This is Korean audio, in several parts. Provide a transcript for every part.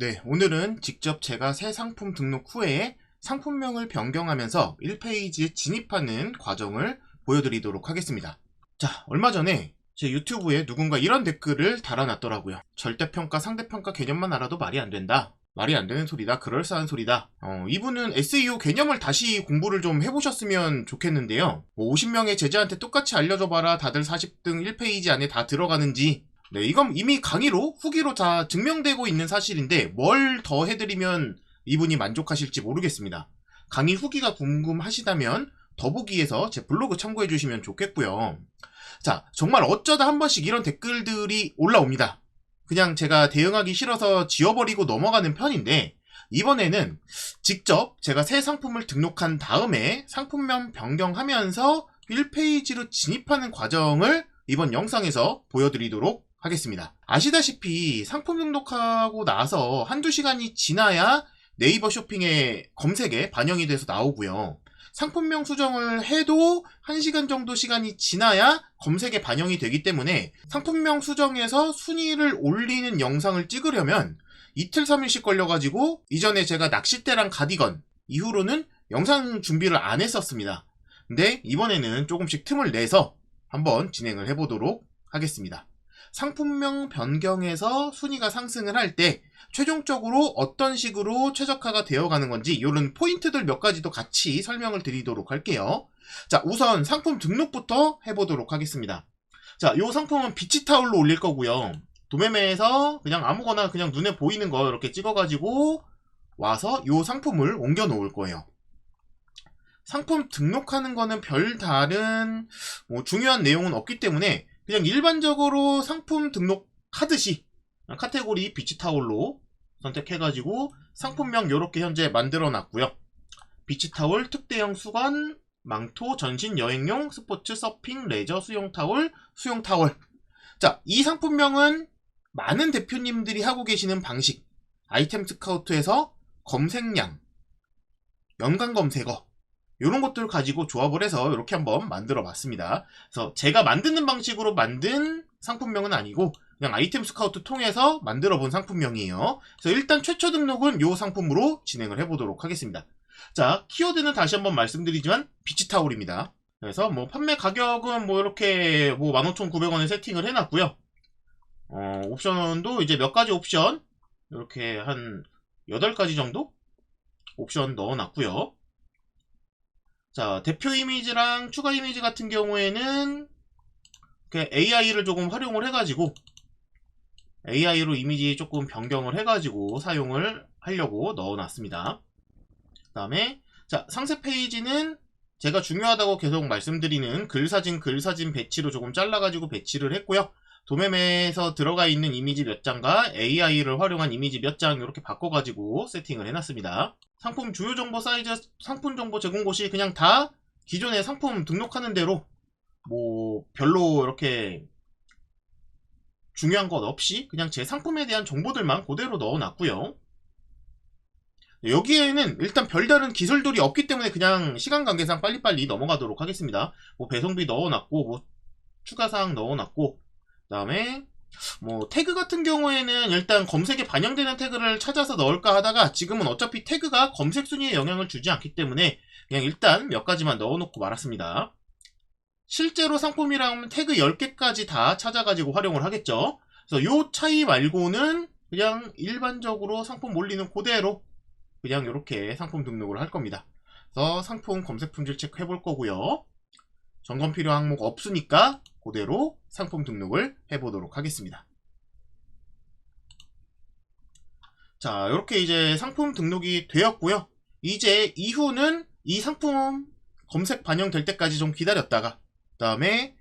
네, 오늘은 직접 제가 새 상품 등록 후에 상품명을 변경하면서 1페이지에 진입하는 과정을 보여드리도록 하겠습니다. 자, 얼마 전에 제 유튜브에 누군가 이런 댓글을 달아놨더라고요. 절대평가, 상대평가 개념만 알아도 말이 안 된다. 말이 안 되는 소리다. 그럴싸한 소리다. 이분은 SEO 개념을 다시 공부를 좀 해보셨으면 좋겠는데요. 50명의 제자한테 똑같이 알려줘봐라. 다들 40등 1페이지 안에 다 들어가는지. 네, 이건 이미 강의로, 후기로 다 증명되고 있는 사실인데 뭘 더 해드리면 이분이 만족하실지 모르겠습니다. 강의 후기가 궁금하시다면 더보기에서 제 블로그 참고해 주시면 좋겠고요. 자, 정말 어쩌다 한 번씩 이런 댓글들이 올라옵니다. 그냥 제가 대응하기 싫어서 지워버리고 넘어가는 편인데 이번에는 직접 제가 새 상품을 등록한 다음에 상품명 변경하면서 1페이지로 진입하는 과정을 이번 영상에서 보여드리도록 하겠습니다. 아시다시피 상품 등록하고 나서 한두 시간이 지나야 네이버 쇼핑의 검색에 반영이 돼서 나오고요. 상품명 수정을 해도 1시간 정도 시간이 지나야 검색에 반영이 되기 때문에 상품명 수정해서 순위를 올리는 영상을 찍으려면 이틀 3일씩 걸려가지고 이전에 제가 낚싯대랑 가디건 이후로는 영상 준비를 안 했었습니다. 근데 이번에는 조금씩 틈을 내서 한번 진행을 해보도록 하겠습니다. 상품명 변경해서 순위가 상승을 할 때 최종적으로 어떤 식으로 최적화가 되어가는 건지 이런 포인트들 몇 가지도 같이 설명을 드리도록 할게요. 자, 우선 상품 등록부터 해보도록 하겠습니다. 자, 이 상품은 비치타올로 올릴 거고요. 도매매에서 그냥 아무거나 그냥 눈에 보이는 거 이렇게 찍어가지고 와서 이 상품을 옮겨 놓을 거예요. 상품 등록하는 거는 별다른 중요한 내용은 없기 때문에 그냥 일반적으로 상품 등록하듯이 카테고리 비치타올로 선택해가지고 상품명 요렇게 현재 만들어 놨고요. 비치타올, 특대형 수건, 망토, 전신, 여행용, 스포츠, 서핑, 레저, 수영타올, 수영타월. 자, 이 상품명은 많은 대표님들이 하고 계시는 방식, 아이템 스카우트에서 검색량, 연관 검색어 이런 것들을 가지고 조합을 해서 이렇게 한번 만들어 봤습니다. 그래서 제가 만드는 방식으로 만든 상품명은 아니고 그냥 아이템 스카우트 통해서 만들어 본 상품명이에요. 그래서 일단 최초 등록은 이 상품으로 진행을 해보도록 하겠습니다. 자, 키워드는 다시 한번 말씀드리지만 비치타올입니다. 그래서 판매 가격은 이렇게 15,900원에 세팅을 해놨고요. 옵션도 이제 몇 가지 옵션 이렇게 한 8가지 정도 옵션 넣어놨고요. 자, 대표 이미지랑 추가 이미지 같은 경우에는 AI를 조금 활용을 해가지고 AI로 이미지 조금 변경을 해가지고 사용을 하려고 넣어놨습니다. 그 다음에 자, 상세 페이지는 제가 중요하다고 계속 말씀드리는 글사진 배치로 조금 잘라가지고 배치를 했고요. 도매매에서 들어가 있는 이미지 몇 장과 AI를 활용한 이미지 몇 장 이렇게 바꿔가지고 세팅을 해놨습니다. 상품 주요 정보 사이즈, 상품 정보 제공 곳이 그냥 다 기존에 상품 등록하는 대로 별로 이렇게 중요한 것 없이 그냥 제 상품에 대한 정보들만 그대로 넣어놨고요. 여기에는 일단 별다른 기술들이 없기 때문에 그냥 시간 관계상 빨리빨리 넘어가도록 하겠습니다. 배송비 넣어놨고 추가사항 넣어놨고 그 다음에 태그 같은 경우에는 일단 검색에 반영되는 태그를 찾아서 넣을까 하다가 지금은 어차피 태그가 검색 순위에 영향을 주지 않기 때문에 그냥 일단 몇 가지만 넣어놓고 말았습니다. 실제로 상품이라면 태그 10개까지 다 찾아가지고 활용을 하겠죠. 그래서 요 차이 말고는 그냥 일반적으로 상품 올리는 그대로 그냥 이렇게 상품 등록을 할 겁니다. 그래서 상품 검색 품질 체크해 볼 거고요. 점검 필요 항목 없으니까 그대로 상품 등록을 해보도록 하겠습니다. 자, 이렇게 이제 상품 등록이 되었고요. 이제 이후는 이 상품 검색 반영될 때까지 좀 기다렸다가 그 다음에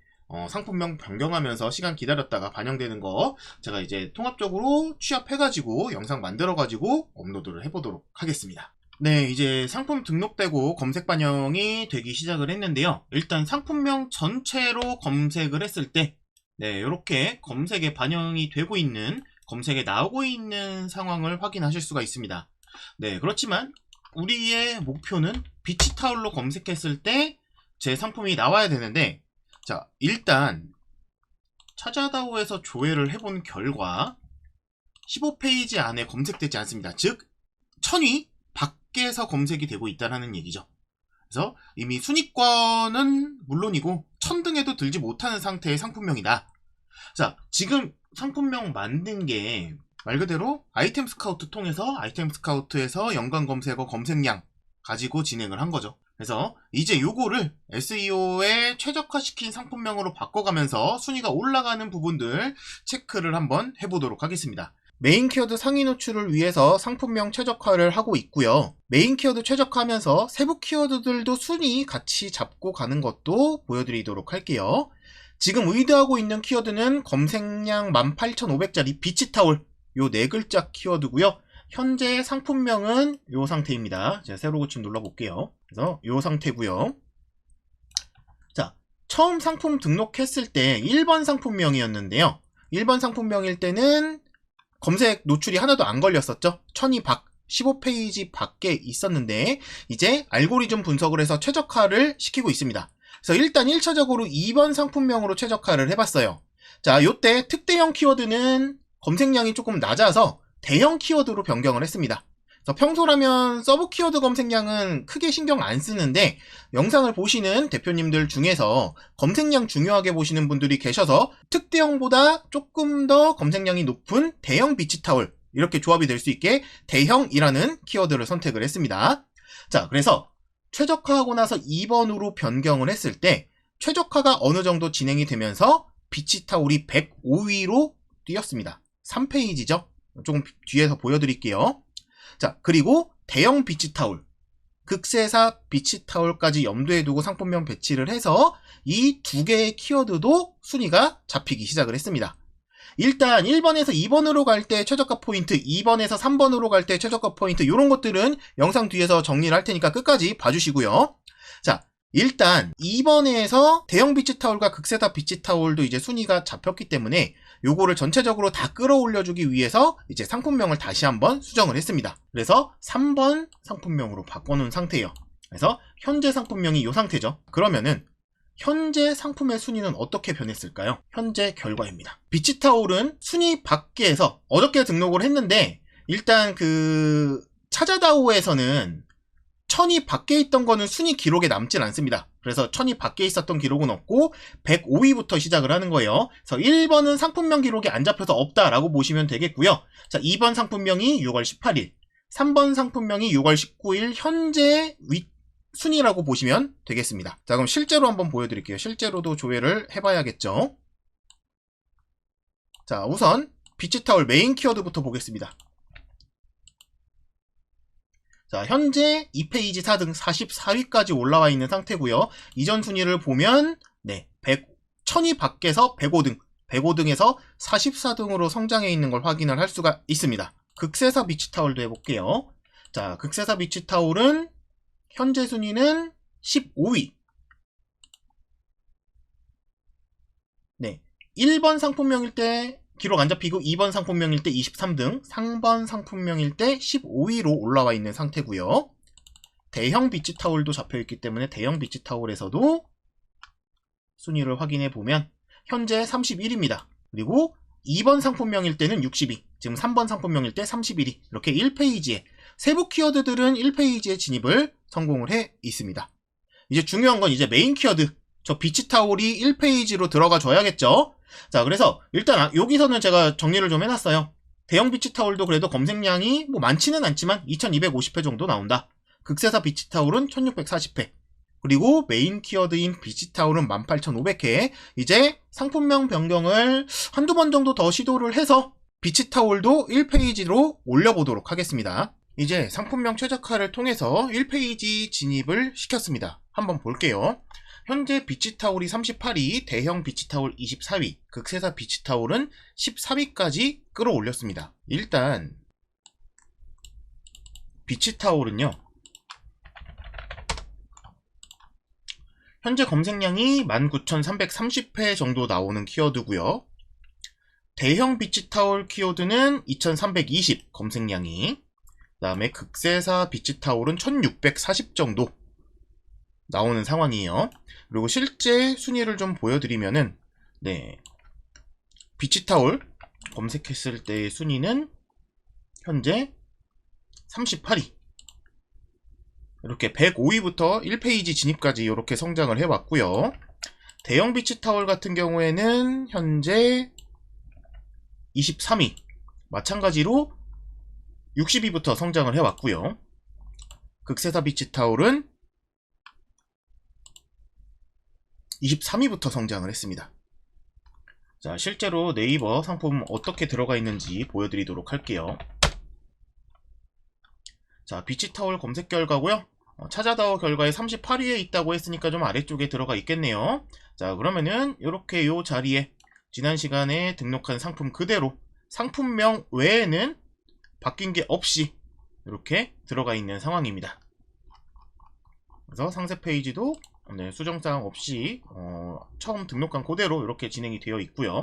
상품명 변경하면서 시간 기다렸다가 반영되는 거 제가 이제 통합적으로 취합해가지고 영상 만들어가지고 업로드를 해보도록 하겠습니다. 네, 이제 상품 등록되고 검색 반영이 되기 시작을 했는데요. 일단 상품명 전체로 검색을 했을 때 네, 이렇게 검색에 반영이 되고 있는, 검색에 나오고 있는 상황을 확인하실 수가 있습니다. 네, 그렇지만 우리의 목표는 비치타올로 검색했을 때 제 상품이 나와야 되는데 자, 일단 찾아다오에서 조회를 해본 결과 15페이지 안에 검색되지 않습니다. 즉 1000위 밖에서 검색이 되고 있다는 얘기죠. 그래서 이미 순위권은 물론이고 1000등에도 들지 못하는 상태의 상품명이다. 자, 지금 상품명 만든 게 말 그대로 아이템 스카우트 통해서 아이템 스카우트에서 연관 검색어 검색량 가지고 진행을 한 거죠. 그래서 이제 요거를 SEO에 최적화시킨 상품명으로 바꿔가면서 순위가 올라가는 부분들 체크를 한번 해보도록 하겠습니다. 메인 키워드 상위 노출을 위해서 상품명 최적화를 하고 있고요. 메인 키워드 최적화하면서 세부 키워드들도 순위 같이 잡고 가는 것도 보여드리도록 할게요. 지금 의도하고 있는 키워드는 검색량 18,500짜리 비치타올 요 4글자 키워드고요. 현재 상품명은 요 상태입니다. 제가 새로 고침 눌러볼게요. 그래서 요 상태고요. 자, 처음 상품 등록했을 때 1번 상품명이었는데요. 1번 상품명일 때는 검색 노출이 하나도 안 걸렸었죠. 1000위 밖 15페이지 밖에 있었는데 이제 알고리즘 분석을 해서 최적화를 시키고 있습니다. 그래서 일단 1차적으로 2번 상품명으로 최적화를 해봤어요. 자, 요때 특대형 키워드는 검색량이 조금 낮아서 대형 키워드로 변경을 했습니다. 그래서 평소라면 서브 키워드 검색량은 크게 신경 안 쓰는데 영상을 보시는 대표님들 중에서 검색량 중요하게 보시는 분들이 계셔서 특대형보다 조금 더 검색량이 높은 대형 비치타올 이렇게 조합이 될 수 있게 대형이라는 키워드를 선택을 했습니다. 자, 그래서 최적화하고 나서 2번으로 변경을 했을 때 최적화가 어느 정도 진행이 되면서 비치타올이 105위로 뛰었습니다. 3페이지죠. 조금 뒤에서 보여드릴게요. 자, 그리고 대형 비치타올, 극세사 비치타올까지 염두에 두고 상품명 배치를 해서 이 두 개의 키워드도 순위가 잡히기 시작을 했습니다. 일단 1번에서 2번으로 갈 때 최저가 포인트, 2번에서 3번으로 갈 때 최저가 포인트 이런 것들은 영상 뒤에서 정리를 할 테니까 끝까지 봐주시고요. 자, 일단 2번에서 대형 비치타올과 극세사 비치타올도 이제 순위가 잡혔기 때문에 요거를 전체적으로 다 끌어올려주기 위해서 이제 상품명을 다시 한번 수정을 했습니다. 그래서 3번 상품명으로 바꿔놓은 상태예요. 그래서 현재 상품명이 이 상태죠. 그러면은 현재 상품의 순위는 어떻게 변했을까요? 현재 결과입니다. 비치타올은 순위 밖에서 어저께 등록을 했는데 일단 그 찾아다오에서는 1000위 밖에 있던 거는 순위 기록에 남질 않습니다. 그래서 1000위 밖에 있었던 기록은 없고 105위부터 시작을 하는 거예요. 그래서 1번은 상품명 기록이 안 잡혀서 없다라고 보시면 되겠고요. 자, 2번 상품명이 6월 18일, 3번 상품명이 6월 19일 현재 순위라고 보시면 되겠습니다. 자, 그럼 실제로 한번 보여드릴게요. 실제로도 조회를 해봐야겠죠. 자, 우선 비치타올 메인 키워드부터 보겠습니다. 자, 현재 2페이지 4등 44위까지 올라와 있는 상태고요. 이전 순위를 보면 1000위 밖에서 105등, 105등에서 44등으로 성장해 있는 걸 확인을 할 수가 있습니다. 극세사 비치타올도 해볼게요. 자, 극세사 비치타올은 현재 순위는 15위. 1번 상품명일 때 기록 안 잡히고 2번 상품명일 때 23등, 3번 상품명일 때 15위로 올라와 있는 상태고요. 대형 비치타올도 잡혀있기 때문에 대형 비치타올에서도 순위를 확인해 보면 현재 31위입니다. 그리고 2번 상품명일 때는 60위, 지금 3번 상품명일 때 31위. 이렇게 1페이지에 세부 키워드들은 1페이지에 진입을 성공을 해 있습니다. 이제 중요한 건 이제 메인 키워드, 저 비치타올이 1페이지로 들어가 줘야겠죠. 자, 그래서 일단 여기서는 제가 정리를 좀 해놨어요. 대형 비치타올도 그래도 검색량이 뭐 많지는 않지만 2250회 정도 나온다. 극세사 비치타올은 1640회. 그리고 메인 키워드인 비치타올은 18500회. 이제 상품명 변경을 한두 번 정도 더 시도를 해서 비치타올도 1페이지로 올려보도록 하겠습니다. 이제 상품명 최적화를 통해서 1페이지 진입을 시켰습니다. 한번 볼게요. 현재 비치타올이 38위, 대형 비치타올 24위, 극세사 비치타올은 14위까지 끌어올렸습니다. 일단 비치타올은요, 현재 검색량이 19,330회 정도 나오는 키워드고요. 대형 비치타올 키워드는 2,320 검색량이, 그 다음에 극세사 비치타올은 1,640 정도 나오는 상황이에요. 그리고 실제 순위를 좀 보여드리면은, 비치타올 검색했을 때의 순위는 현재 38위, 이렇게 105위부터 1페이지 진입까지 이렇게 성장을 해왔고요. 대형 비치타월 같은 경우에는 현재 23위, 마찬가지로 60위부터 성장을 해왔고요. 극세사 비치타올은 23위부터 성장을 했습니다. 자, 실제로 네이버 상품 어떻게 들어가 있는지 보여드리도록 할게요. 자, 비치타올 검색 결과고요. 찾아다오 결과에 38위에 있다고 했으니까 좀 아래쪽에 들어가 있겠네요. 자, 그러면은 이렇게 요 자리에 지난 시간에 등록한 상품 그대로 상품명 외에는 바뀐 게 없이 이렇게 들어가 있는 상황입니다. 그래서 상세 페이지도 수정사항 없이 처음 등록한 그대로 이렇게 진행이 되어 있고요.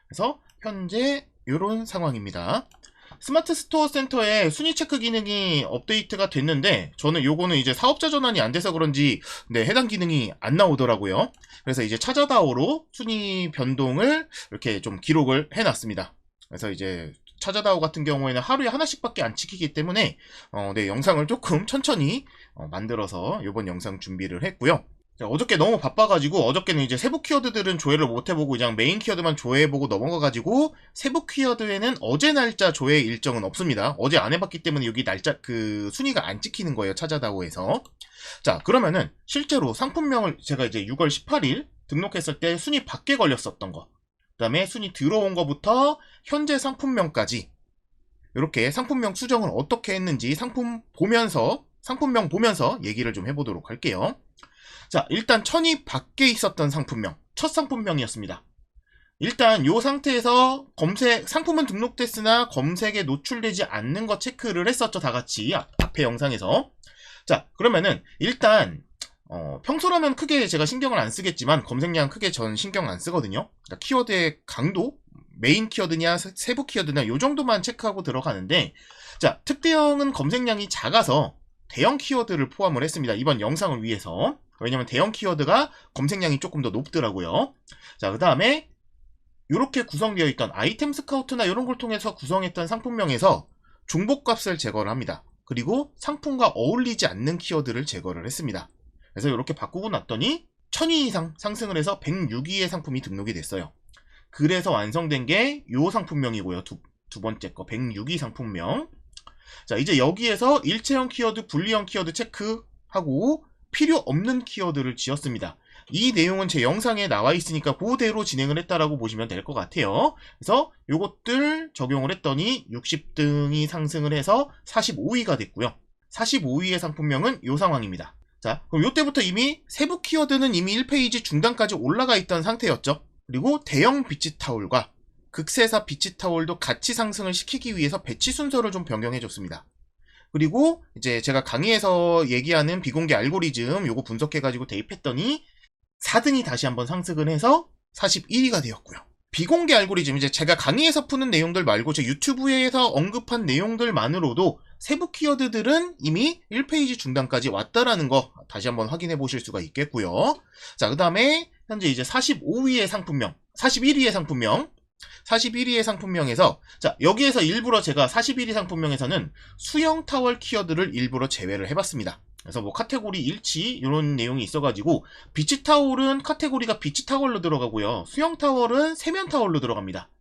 그래서 현재 이런 상황입니다. 스마트 스토어 센터에 순위 체크 기능이 업데이트가 됐는데 저는 요거는 이제 사업자 전환이 안 돼서 그런지 해당 기능이 안 나오더라고요. 그래서 이제 찾아다오로 순위 변동을 이렇게 좀 기록을 해놨습니다. 그래서 이제 찾아다오 같은 경우에는 하루에 하나씩밖에 안 찍히기 때문에 영상을 조금 천천히 만들어서 이번 영상 준비를 했고요. 자, 어저께 너무 바빠가지고 어저께는 이제 세부 키워드들은 조회를 못해보고 그냥 메인 키워드만 조회해보고 넘어가가지고 세부 키워드에는 어제 날짜 조회 일정은 없습니다. 어제 안 해봤기 때문에 여기 날짜 그 순위가 안 찍히는 거예요. 찾아다오에서. 자, 그러면은 실제로 상품명을 제가 이제 6월 18일 등록했을 때 순위 밖에 걸렸었던 거, 그 다음에 순위 들어온 거부터 현재 상품명까지 이렇게 상품명 수정을 어떻게 했는지 상품명 보면서 얘기를 좀 해보도록 할게요. 자, 일단 천이 밖에 있었던 상품명, 첫 상품명이었습니다. 일단 이 상태에서 상품은 등록됐으나 검색에 노출되지 않는 거 체크를 했었죠. 다 같이 앞에 영상에서. 자, 그러면은 일단 평소라면 크게 제가 신경을 안 쓰겠지만 검색량 크게 전 신경 안 쓰거든요. 그러니까 키워드의 강도, 메인 키워드냐 세부 키워드냐 요 정도만 체크하고 들어가는데, 자, 특대형은 검색량이 작아서 대형 키워드를 포함을 했습니다. 이번 영상을 위해서. 왜냐면 대형 키워드가 검색량이 조금 더 높더라고요. 자, 그 다음에 이렇게 구성되어 있던 아이템 스카우트나 이런 걸 통해서 구성했던 상품명에서 중복값을 제거를 합니다. 그리고 상품과 어울리지 않는 키워드를 제거를 했습니다. 그래서 이렇게 바꾸고 났더니 1000위 이상 상승을 해서 106위의 상품이 등록이 됐어요. 그래서 완성된 게 이 상품명이고요. 두 번째 거 106위 상품명. 자, 이제 여기에서 일체형 키워드, 분리형 키워드 체크하고 필요 없는 키워드를 지었습니다. 이 내용은 제 영상에 나와 있으니까 그대로 진행을 했다라고 보시면 될 것 같아요. 그래서 요것들 적용을 했더니 60등이 상승을 해서 45위가 됐고요. 45위의 상품명은 이 상황입니다. 자, 그럼 요때부터 이미 세부 키워드는 이미 1페이지 중단까지 올라가 있던 상태였죠. 그리고 대형 비치타올과 극세사 비치타올도 같이 상승을 시키기 위해서 배치 순서를 좀 변경해줬습니다. 그리고 이제 제가 강의에서 얘기하는 비공개 알고리즘 요거 분석해가지고 대입했더니 4등이 다시 한번 상승을 해서 41위가 되었고요. 비공개 알고리즘, 이제 제가 강의에서 푸는 내용들 말고 제 유튜브에서 언급한 내용들만으로도 세부 키워드들은 이미 1페이지 중단까지 왔다라는 거 다시 한번 확인해 보실 수가 있겠고요. 자, 그 다음에 현재 이제 41위의 상품명에서, 자, 여기에서 일부러 제가 41위 상품명에서는 수영 타월 키워드를 일부러 제외를 해봤습니다. 그래서 뭐 카테고리 일치 이런 내용이 있어가지고 비치 타월은 카테고리가 비치 타월로 들어가고요. 수영 타월은 세면 타월로 들어갑니다.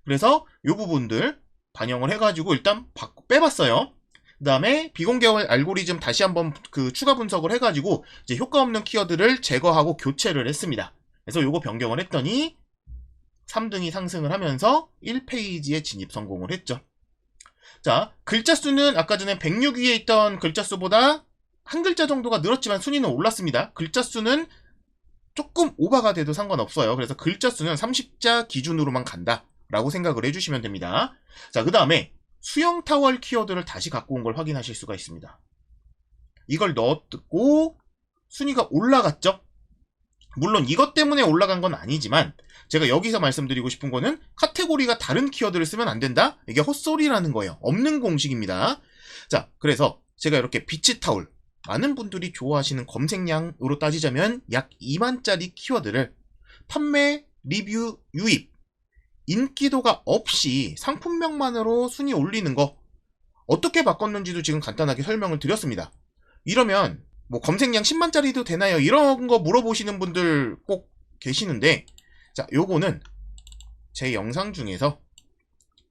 그래서 이 부분들 반영을 해가지고 일단 빼봤어요. 그 다음에 비공개 알고리즘 다시 한번 추가 분석을 해가지고 이제 효과 없는 키워드를 제거하고 교체를 했습니다. 그래서 요거 변경을 했더니 3등이 상승을 하면서 1페이지에 진입 성공을 했죠. 자, 글자 수는 아까 전에 106위에 있던 글자 수보다 한 글자 정도가 늘었지만 순위는 올랐습니다. 글자 수는 조금 오버가 돼도 상관없어요. 그래서 글자 수는 30자 기준으로만 간다 라고 생각을 해주시면 됩니다. 자, 그 다음에 수영 타월 키워드를 다시 갖고 온 걸 확인하실 수가 있습니다. 이걸 넣었고 순위가 올라갔죠. 물론 이것 때문에 올라간 건 아니지만 제가 여기서 말씀드리고 싶은 거는 카테고리가 다른 키워드를 쓰면 안 된다? 이게 헛소리라는 거예요. 없는 공식입니다. 자, 그래서 제가 이렇게 비치타올, 많은 분들이 좋아하시는 검색량으로 따지자면 약 2만짜리 키워드를 판매, 리뷰, 유입 인기도가 없이 상품명만으로 순위 올리는 거 어떻게 바꿨는지도 지금 간단하게 설명을 드렸습니다. 이러면 뭐 검색량 10만짜리도 되나요? 이런 거 물어보시는 분들 꼭 계시는데, 자, 요거는 제 영상 중에서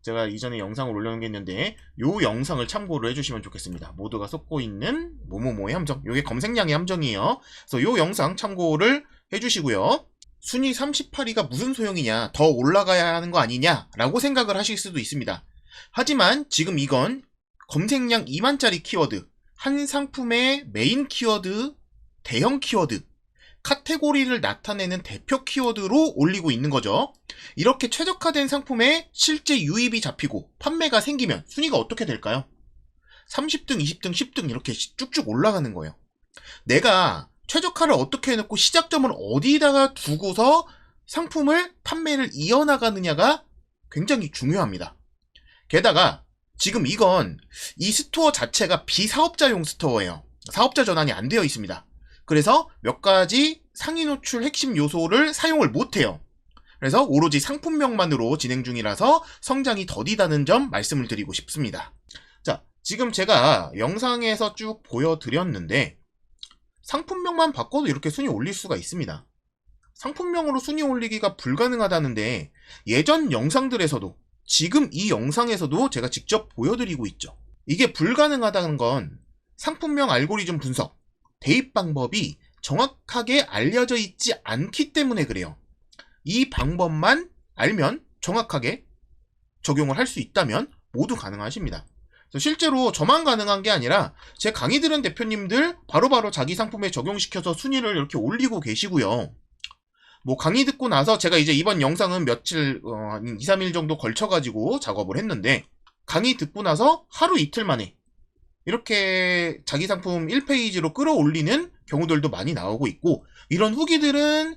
제가 이전에 영상을 올려놓은 게 있는데 요 영상을 참고를 해주시면 좋겠습니다. 모두가 쏟고 있는 뭐뭐뭐의 함정, 요게 검색량의 함정이에요. 그래서 요 영상 참고를 해주시고요. 순위 38위가 무슨 소용이냐, 더 올라가야 하는 거 아니냐 라고 생각을 하실 수도 있습니다. 하지만 지금 이건 검색량 2만짜리 키워드, 한 상품의 메인 키워드, 대형 키워드, 카테고리를 나타내는 대표 키워드로 올리고 있는 거죠. 이렇게 최적화된 상품에 실제 유입이 잡히고 판매가 생기면 순위가 어떻게 될까요? 30등, 20등, 10등 이렇게 쭉쭉 올라가는 거예요. 내가 최적화를 어떻게 해놓고 시작점을 어디다가 두고서 상품을 판매를 이어나가느냐가 굉장히 중요합니다. 게다가 지금 이건 이 스토어 자체가 비사업자용 스토어예요. 사업자 전환이 안 되어 있습니다. 그래서 몇 가지 상위 노출 핵심 요소를 사용을 못해요. 그래서 오로지 상품명만으로 진행 중이라서 성장이 더디다는 점 말씀을 드리고 싶습니다. 자, 지금 제가 영상에서 쭉 보여드렸는데 상품명만 바꿔도 이렇게 순위 올릴 수가 있습니다. 상품명으로 순위 올리기가 불가능하다는데 예전 영상들에서도 지금 이 영상에서도 제가 직접 보여드리고 있죠. 이게 불가능하다는 건 상품명 알고리즘 분석, 대입 방법이 정확하게 알려져 있지 않기 때문에 그래요. 이 방법만 알면 정확하게 적용을 할 수 있다면 모두 가능하십니다. 실제로 저만 가능한 게 아니라 제 강의 들은 대표님들 바로바로 자기 상품에 적용시켜서 순위를 이렇게 올리고 계시고요. 뭐 강의 듣고 나서 제가 이제 이번 영상은 며칠 2, 3일 정도 걸쳐가지고 작업을 했는데 강의 듣고 나서 하루 이틀 만에 이렇게 자기 상품 1페이지로 끌어올리는 경우들도 많이 나오고 있고, 이런 후기들은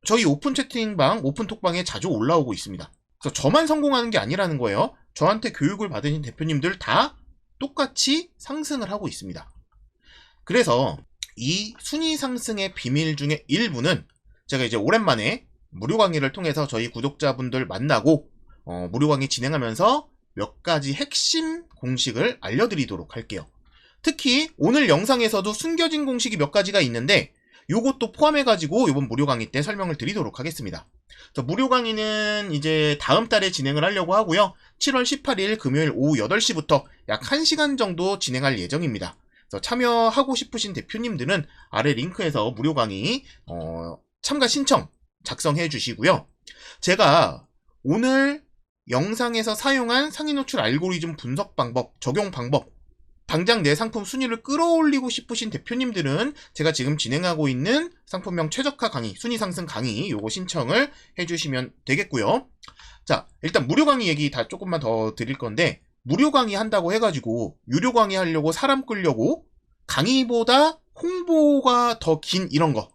저희 오픈 채팅방, 오픈 톡방에 자주 올라오고 있습니다. 그래서 저만 성공하는 게 아니라는 거예요. 저한테 교육을 받으신 대표님들 다 똑같이 상승을 하고 있습니다. 그래서 이 순위 상승의 비밀 중에 일부는 제가 이제 오랜만에 무료 강의를 통해서 저희 구독자분들 만나고 무료 강의 진행하면서 몇 가지 핵심 공식을 알려드리도록 할게요. 특히 오늘 영상에서도 숨겨진 공식이 몇 가지가 있는데 요것도 포함해가지고 이번 무료 강의 때 설명을 드리도록 하겠습니다. 그래서 무료 강의는 이제 다음 달에 진행을 하려고 하고요. 7월 18일 금요일 오후 8시부터 약 1시간 정도 진행할 예정입니다. 그래서 참여하고 싶으신 대표님들은 아래 링크에서 무료 강의 참가 신청 작성해 주시고요. 제가 오늘 영상에서 사용한 상위 노출 알고리즘 분석 방법, 적용 방법, 당장 내 상품 순위를 끌어올리고 싶으신 대표님들은 제가 지금 진행하고 있는 상품명 최적화 강의, 순위 상승 강의 요거 신청을 해주시면 되겠고요. 자, 일단 무료 강의 얘기 다 조금만 더 드릴 건데, 무료 강의 한다고 해가지고 유료 강의 하려고 사람 끌려고 강의보다 홍보가 더 긴 이런 거,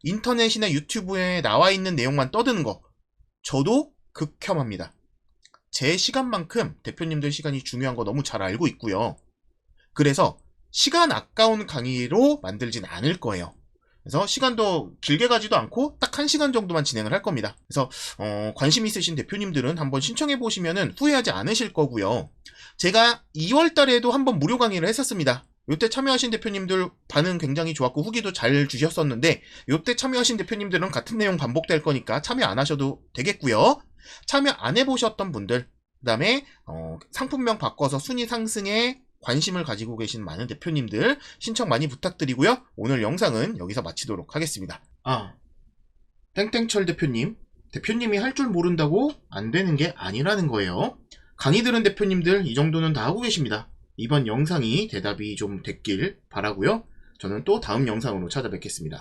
인터넷이나 유튜브에 나와 있는 내용만 떠드는 거, 저도 극혐합니다. 제 시간만큼 대표님들 시간이 중요한 거 너무 잘 알고 있고요. 그래서 시간 아까운 강의로 만들진 않을 거예요. 그래서 시간도 길게 가지도 않고 딱 1시간 정도만 진행을 할 겁니다. 그래서 관심 있으신 대표님들은 한번 신청해 보시면 후회하지 않으실 거고요. 제가 2월 달에도 한번 무료 강의를 했었습니다. 요때 참여하신 대표님들 반응 굉장히 좋았고 후기도 잘 주셨었는데, 요때 참여하신 대표님들은 같은 내용 반복될 거니까 참여 안 하셔도 되겠고요. 참여 안 해보셨던 분들, 그 다음에 상품명 바꿔서 순위 상승에 관심을 가지고 계신 많은 대표님들 신청 많이 부탁드리고요. 오늘 영상은 여기서 마치도록 하겠습니다. 땡땡철 대표님이 할 줄 모른다고 안 되는 게 아니라는 거예요. 강의 들은 대표님들 이 정도는 다 하고 계십니다. 이번 영상이 대답이 좀 됐길 바라고요. 저는 또 다음 영상으로 찾아뵙겠습니다.